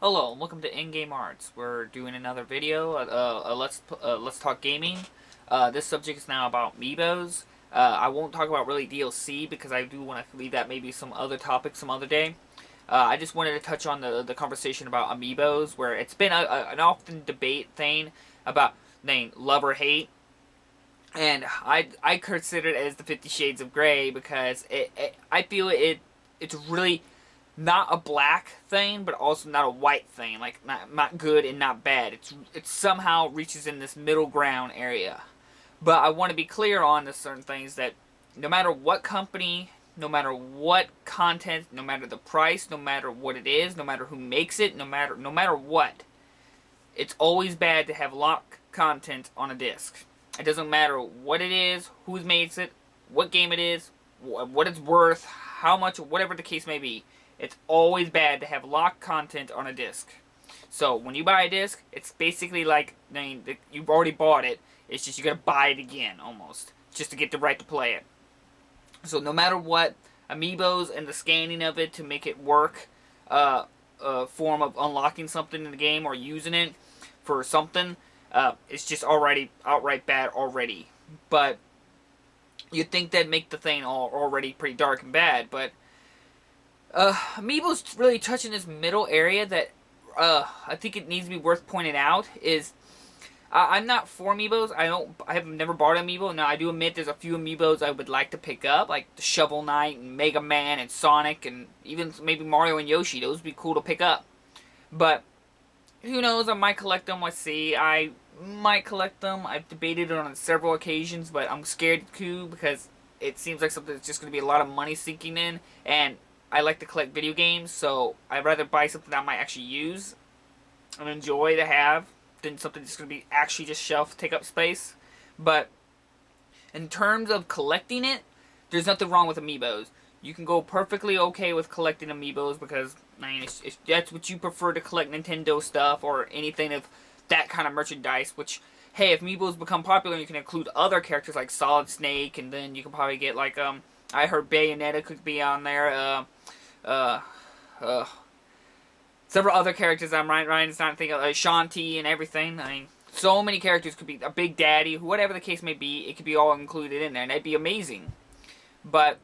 Hello, and welcome to In-Game Arts. We're doing another video. Let's talk gaming. This subject is now about Amiibos. I won't talk about really DLC because I do want to leave that maybe some other topic some other day. I just wanted to touch on the conversation about Amiibos, where it's been an often debate thing about love or hate, and I consider it as the 50 Shades of Grey because I feel it's really not a black thing, but also not a white thing. Like not good and not bad. It somehow reaches in this middle ground area. But I want to be clear on the certain things that no matter what company, no matter what content, no matter the price, no matter what it is, no matter who makes it, no matter what, it's always bad to have lock content on a disc. It doesn't matter what it is, who makes it, what game it is, what it's worth, how much, whatever the case may be. It's always bad to have locked content on a disc. So when you buy a disc, it's basically like you've already bought it. It's just you gotta buy it again, almost, just to get the right to play it. So no matter what, Amiibos and the scanning of it to make it work, a form of unlocking something in the game or using it for something, it's just already outright bad already. But you'd think that'd make the thing already pretty dark and bad, but Amiibo's really touching this middle area that I think it needs to be worth pointing out is I'm not for Amiibos. I have never bought an Amiibo. Now I do admit there's a few Amiibos I would like to pick up, like the Shovel Knight and Mega Man and Sonic and even maybe Mario and Yoshi. Those would be cool to pick up. But who knows? I might collect them. Let's see. I might collect them. I've debated it on several occasions, but I'm scared to because it seems like something that's just going to be a lot of money sinking in, and I like to collect video games, so I'd rather buy something that I might actually use and enjoy to have than something that's going to be actually just shelf take up space. But in terms of collecting it, there's nothing wrong with Amiibos. You can go perfectly okay with collecting Amiibos because, if that's what you prefer to collect Nintendo stuff or anything of that kind of merchandise, which, hey, if Amiibos become popular, you can include other characters like Solid Snake, and then you can probably get, like, I heard Bayonetta could be on there, uh, uh, several other characters I'm right starting to think of, Shanti and everything. So many characters could be, a Big Daddy, whatever the case may be, it could be all included in there, and that'd be amazing. But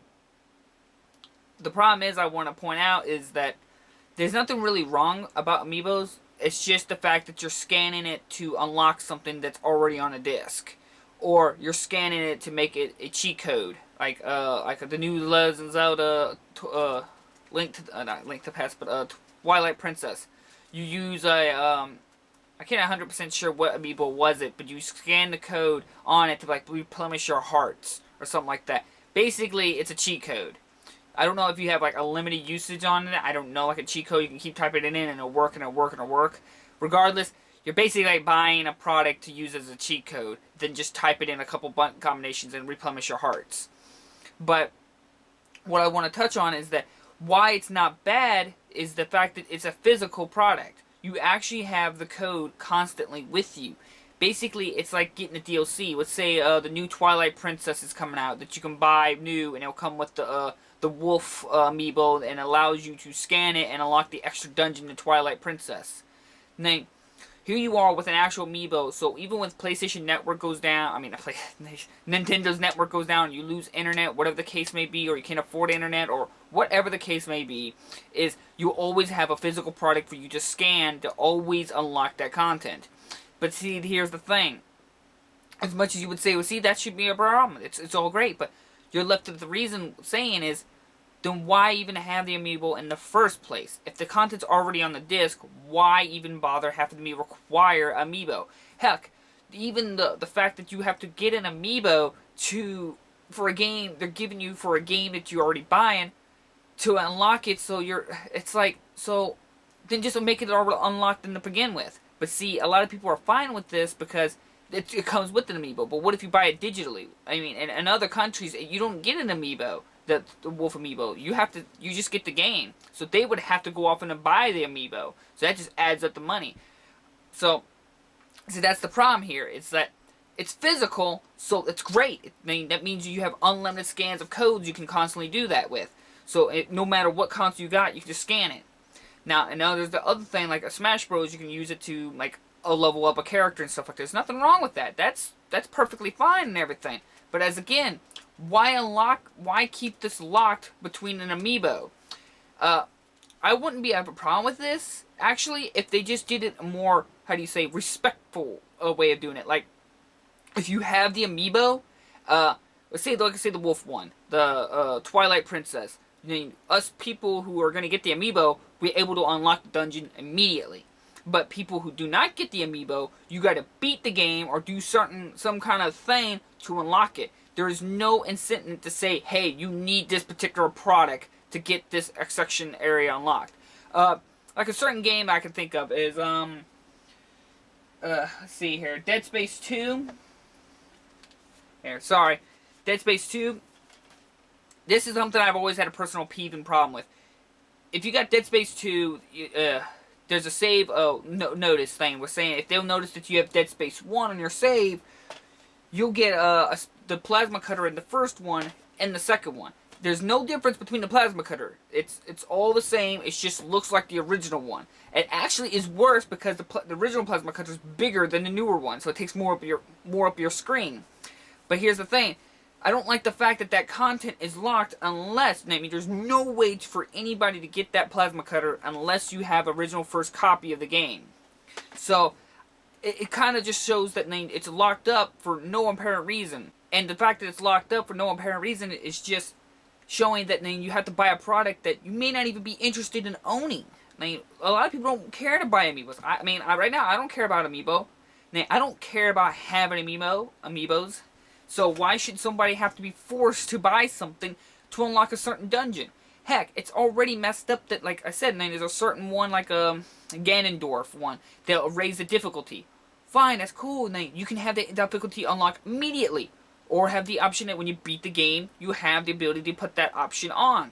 the problem is, I want to point out, is that there's nothing really wrong about Amiibos. It's just the fact that you're scanning it to unlock something that's already on a disc. Or you're scanning it to make it a cheat code. Like the new Legend of Zelda, not Link to Past, but Twilight Princess. You use I can't 100% sure what Amiibo was it, but you scan the code on it to like replenish your hearts or something like that. Basically, it's a cheat code. I don't know if you have like a limited usage on it. I don't know, like a cheat code you can keep typing it in and it'll work and it'll work and it'll work. Regardless, you're basically like buying a product to use as a cheat code, then just type it in a couple button combinations and replenish your hearts. But what I want to touch on is that why it's not bad is the fact that it's a physical product. You actually have the code constantly with you. Basically, it's like getting a DLC. Let's say the new Twilight Princess is coming out that you can buy new, and it'll come with the wolf amiibo and allows you to scan it and unlock the extra dungeon to Twilight Princess. Now, here you are with an actual amiibo, so even when PlayStation Network goes down, Nintendo's network goes down, you lose internet, whatever the case may be, or you can't afford internet, or whatever the case may be, is you always have a physical product for you to scan to always unlock that content. But see, here's the thing. As much as you would say, well, see, that should be a problem. It's all great, but you're left with the reason saying is, then why even have the amiibo in the first place? If the content's already on the disc, why even bother having to require amiibo? Heck, even the fact that you have to get an amiibo for a game they're giving you for a game that you're already buying to unlock it, so then just make it already unlocked in to begin with. But see, a lot of people are fine with this because it comes with an amiibo. But what if you buy it digitally? In other countries, you don't get an amiibo. The Wolf Amiibo. You just get the game. So they would have to go off and buy the Amiibo. So that just adds up the money. So, see, that's the problem here. It's that it's physical, so it's great. That means you have unlimited scans of codes you can constantly do that with. So no matter what console you got, you can just scan it. Now, and now there's the other thing, like a Smash Bros. You can use it to like level up a character and stuff like this. Nothing wrong with that. That's perfectly fine and everything. But as again, why unlock? Why keep this locked between an amiibo? I wouldn't be have a problem with this actually if they just did it a more, how do you say, respectful way of doing it. Like if you have the amiibo, let's say like I say the wolf one, the Twilight Princess. I mean, us people who are going to get the amiibo, we're able to unlock the dungeon immediately. But people who do not get the amiibo, you got to beat the game or do some kind of thing to unlock it. There is no incentive to say, hey, you need this particular product to get this section area unlocked. Like a certain game I can think of is let's see here, Dead Space 2. Here, sorry, Dead Space 2. This is something I've always had a personal peeve and problem with. If you got Dead Space 2, there's a save notice thing. We're saying if they'll notice that you have Dead Space 1 on your save, you'll get the plasma cutter in the first one and the second one. There's no difference between the plasma cutter. It's all the same. It just looks like the original one. It actually is worse because the original plasma cutter is bigger than the newer one, so it takes more up your screen. But here's the thing. I don't like the fact that that content is locked unless, I mean, there's no way for anybody to get that plasma cutter unless you have original first copy of the game. So, it kind of just shows that it's locked up for no apparent reason. And the fact that it's locked up for no apparent reason is just showing that you have to buy a product that you may not even be interested in owning. I mean, a lot of people don't care to buy Amiibos. Right now, I don't care about Amiibo. I don't care about having Amiibos. So why should somebody have to be forced to buy something to unlock a certain dungeon? Heck, it's already messed up that, like I said, there's a certain one, like a Ganondorf one, that'll raise the difficulty. Fine, that's cool. You can have the difficulty unlocked immediately. Or have the option that when you beat the game, you have the ability to put that option on.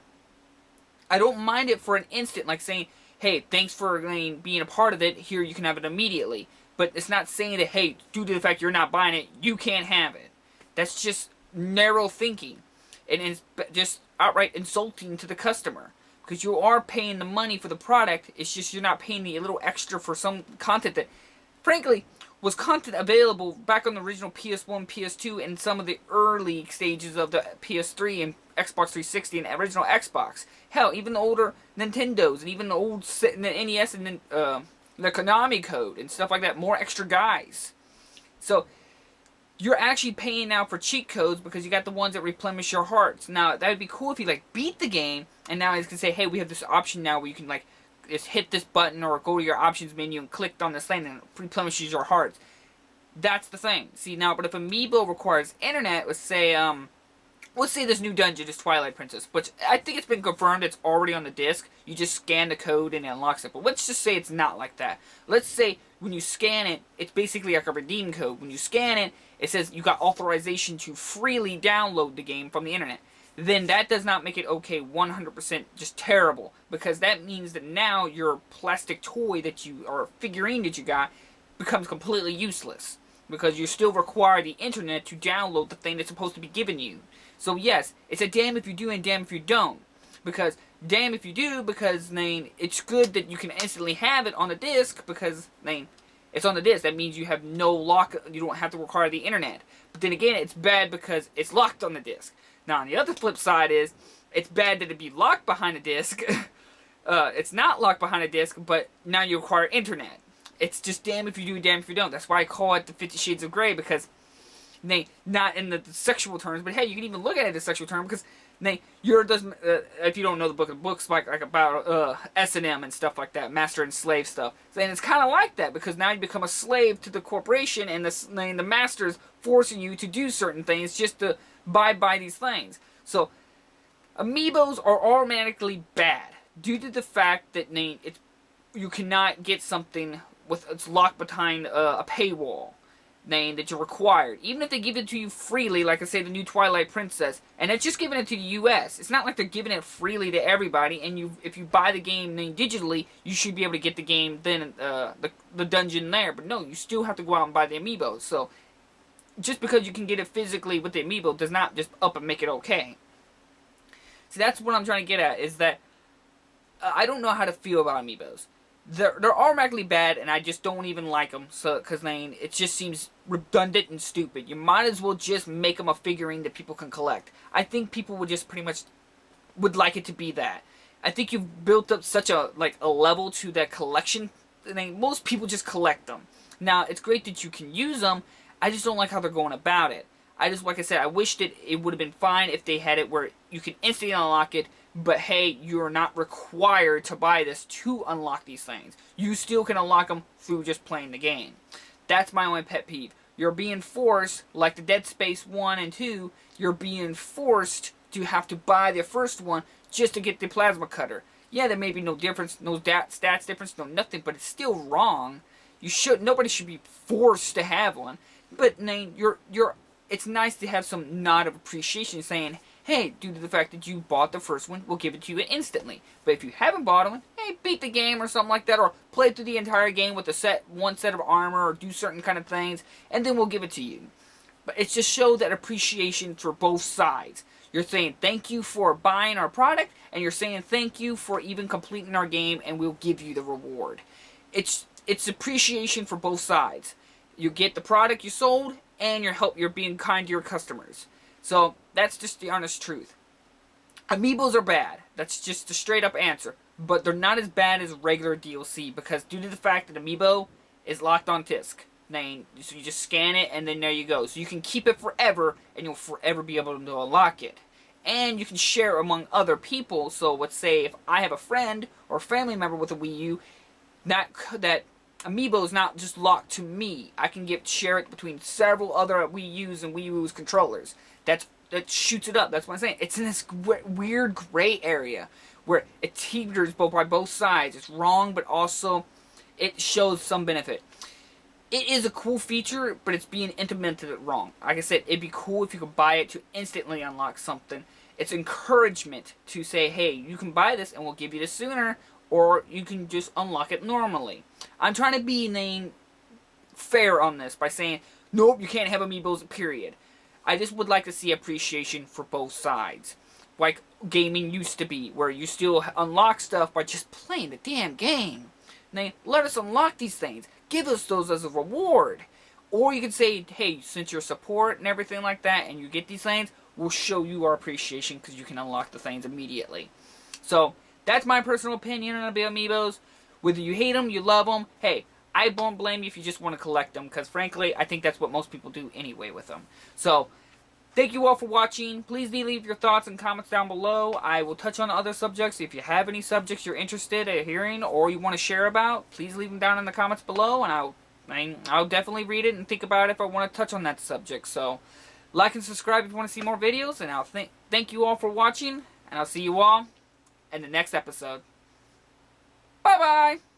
I don't mind it for an instant, like saying, hey, thanks for being a part of it, here you can have it immediately. But it's not saying that, hey, due to the fact you're not buying it, you can't have it. That's just narrow thinking. And it's just outright insulting to the customer. Because you are paying the money for the product, it's just you're not paying the little extra for some content that, frankly, was content available back on the original PS1, PS2, and some of the early stages of the PS3 and Xbox 360 and original Xbox. Hell, even the older Nintendos and even the old the NES and the Konami code and stuff like that. More extra guys. So, you're actually paying now for cheat codes because you got the ones that replenish your hearts. Now, that would be cool if you beat the game and now it's going to say, hey, we have this option now where you can just hit this button or go to your options menu and click on this thing and it replenishes your hearts. That's the thing. See, now, but if Amiibo requires internet, let's say this new dungeon is Twilight Princess, which I think it's been confirmed it's already on the disc. You just scan the code and it unlocks it. But let's just say it's not like that. Let's say when you scan it, it's basically like a redeem code. When you scan it, it says you got authorization to freely download the game from the internet. Then that does not make it okay 100% just terrible. Because that means that now your plastic toy that you, or figurine that you got, becomes completely useless. Because you still require the internet to download the thing that's supposed to be given you. So yes, it's a damn if you do and damn if you don't. Because damn if you do, because it's good that you can instantly have it on the disc, because it's on the disc. That means you have no lock, you don't have to require the internet. But then again, it's bad because it's locked on the disc. Now, on the other flip side is, it's bad that it be locked behind a disc. It's not locked behind a disc, but now you require internet. It's just damn if you do, damn if you don't. That's why I call it the 50 Shades of Grey, because not in the sexual terms, but hey, you can even look at it as a sexual term, because if you don't know the book, like about S&M and stuff like that, master and slave stuff. And it's kind of like that, because now you become a slave to the corporation, and the master's forcing you to do certain things just to buy these things. So, Amiibos are automatically bad due to the fact that you cannot get something it's locked behind a paywall that you're required. Even if they give it to you freely, like I say, the new Twilight Princess, and it's just giving it to the US. It's not like they're giving it freely to everybody, and if you buy the game digitally, you should be able to get the game then, the dungeon there. But no, you still have to go out and buy the Amiibos. So, just because you can get it physically with the Amiibo does not just up and make it okay. See, that's what I'm trying to get at, is that I don't know how to feel about Amiibos. They're automatically bad, and I just don't even like them. So, because it just seems redundant and stupid. You might as well just make them a figurine that people can collect. I think people would just pretty much would like it to be that. I think you've built up such a level to that collection. Most people just collect them. Now, it's great that you can use them. I just don't like how they're going about it. I just, like I said, I wish that it would have been fine if they had it where you can instantly unlock it, but hey, you're not required to buy this to unlock these things. You still can unlock them through just playing the game. That's my only pet peeve. You're being forced, like the Dead Space 1 and 2, you're being forced to have to buy the first one just to get the plasma cutter. Yeah, there may be no difference, no stats difference, no nothing, but it's still wrong. Nobody should be forced to have one. But it's nice to have some nod of appreciation saying, hey, due to the fact that you bought the first one, we'll give it to you instantly. But if you haven't bought one, hey, beat the game or something like that, or play through the entire game with one set of armor, or do certain kind of things, and then we'll give it to you. But it's just show that appreciation for both sides. You're saying thank you for buying our product, and you're saying thank you for even completing our game, and we'll give you the reward. It's appreciation for both sides. You get the product you sold, and you're being kind to your customers. So, that's just the honest truth. Amiibos are bad. That's just the straight up answer. But they're not as bad as regular DLC, because due to the fact that Amiibo is locked on disc. So you just scan it, and then there you go. So you can keep it forever, and you'll forever be able to unlock it. And you can share among other people. So let's say if I have a friend or family member with a Wii U, that Amiibo is not just locked to me. I can share it between several other Wii U's and Wii U's controllers. That shoots it up. That's what I'm saying. It's in this weird gray area where it teeters by both sides. It's wrong, but also it shows some benefit. It is a cool feature, but it's being implemented wrong. Like I said, it'd be cool if you could buy it to instantly unlock something. It's encouragement to say, hey, you can buy this and we'll give you this sooner, or you can just unlock it normally. I'm trying to be fair on this by saying, nope, you can't have Amiibos, period. I just would like to see appreciation for both sides. Like gaming used to be, where you still unlock stuff by just playing the damn game. Let us unlock these things. Give us those as a reward. Or you could say, hey, since your support and everything like that, and you get these things, we'll show you our appreciation because you can unlock the things immediately. So, that's my personal opinion on the Amiibos. Whether you hate them, you love them, hey, I won't blame you if you just want to collect them, because frankly, I think that's what most people do anyway with them. So, thank you all for watching. Please leave your thoughts and comments down below. I will touch on other subjects. If you have any subjects you're interested in hearing or you want to share about, please leave them down in the comments below, and I'll definitely read it and think about it if I want to touch on that subject. So, like and subscribe if you want to see more videos, and I'll thank you all for watching, and I'll see you all in the next episode. Bye-bye!